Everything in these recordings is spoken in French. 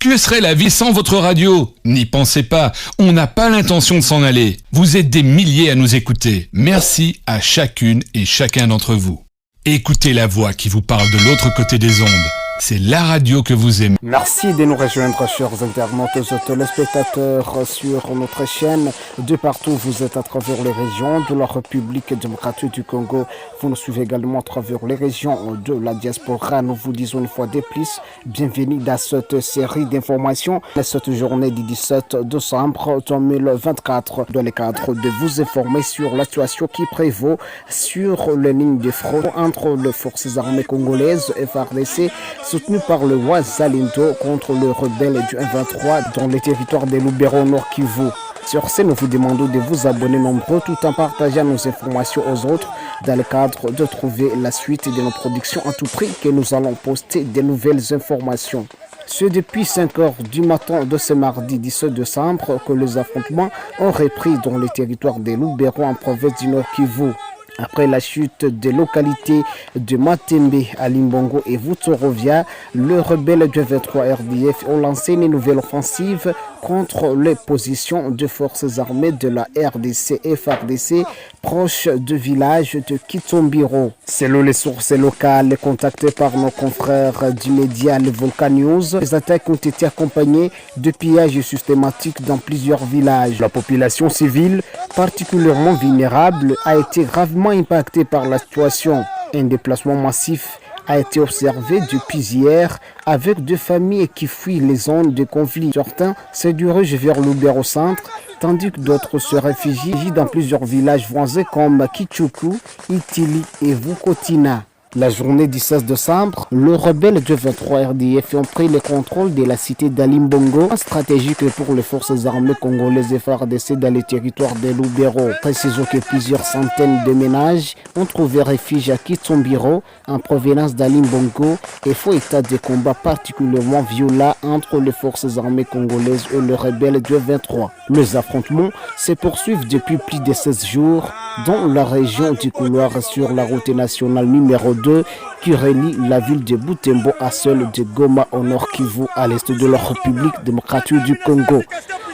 Que serait la vie sans votre radio? N'y pensez pas, on n'a pas l'intention de s'en aller. Vous êtes des milliers à nous écouter. Merci à chacune et chacun d'entre vous. Écoutez la voix qui vous parle de l'autre côté des ondes. C'est la radio que vous aimez. Merci de nous rejoindre, chers internautes et téléspectateurs, sur notre chaîne. De partout, vous êtes à travers les régions de la République démocratique du Congo. Vous nous suivez également à travers les régions de la diaspora. Nous vous disons une fois de plus, bienvenue dans cette série d'informations. Cette journée du 17 décembre 2024, dans le cadre de vous informer sur la situation qui prévaut sur les lignes de front entre les forces armées congolaises et FARDC, soutenu par le Wazalendo contre le rebelle du M23 dans le territoire de Lubero Nord Kivu. Sur ce, nous vous demandons de vous abonner nombreux tout en partageant nos informations aux autres dans le cadre de trouver la suite de nos productions à tout prix que nous allons poster de nouvelles informations. C'est depuis 5 heures du matin de ce mardi 17 décembre que les affrontements ont repris dans le territoire de Lubero en province du Nord Kivu. Après la chute des localités de Matembe à Limbongo et Vutorovia, le rebelle du 23 RDF ont lancé une nouvelle offensive contre les positions de forces armées de la RDC et FARDC proches du village de Kitombiro. Selon les sources locales contactées par nos confrères du média Le Volcan News, les attaques ont été accompagnées de pillages systématiques dans plusieurs villages. La population civile, particulièrement vulnérable, a été gravement impactée par la situation. Un déplacement massif a été observé depuis hier avec deux familles qui fuient les zones de conflit. Certains se dirigent vers Lubero Centre, tandis que d'autres se réfugient dans plusieurs villages voisins comme Kichuku, Itili et Vukotina. La journée du 16 décembre, le rebelle du 23 RDF ont pris le contrôle de la cité d'Alimbongo, stratégique pour les forces armées congolaises et FARDC dans le territoire de Lubero. Précisons que plusieurs centaines de ménages ont trouvé refuge à Kitombiro en provenance d'Alimbongo et font état de combats particulièrement violents entre les forces armées congolaises et le rebelle du 23. Les affrontements se poursuivent depuis plus de 16 jours dans la région du couloir sur la route nationale numéro 2 qui relie la ville de Butembo à celle de Goma au nord Kivu à l'est de la République démocratique du Congo.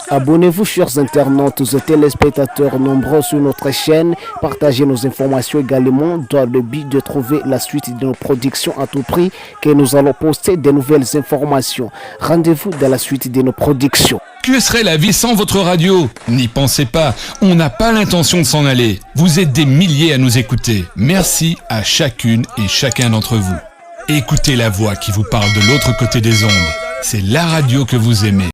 Abonnez-vous, chers internautes et téléspectateurs nombreux sur notre chaîne. Partagez nos informations également dans le but de trouver la suite de nos productions à tout prix que nous allons poster de nouvelles informations. Rendez-vous dans la suite de nos productions. Que serait la vie sans votre radio? N'y pensez pas, on n'a pas l'intention de s'en aller. Vous êtes des milliers à nous écouter. Merci à chacune et chacun d'entre vous. Écoutez la voix qui vous parle de l'autre côté des ondes. C'est la radio que vous aimez.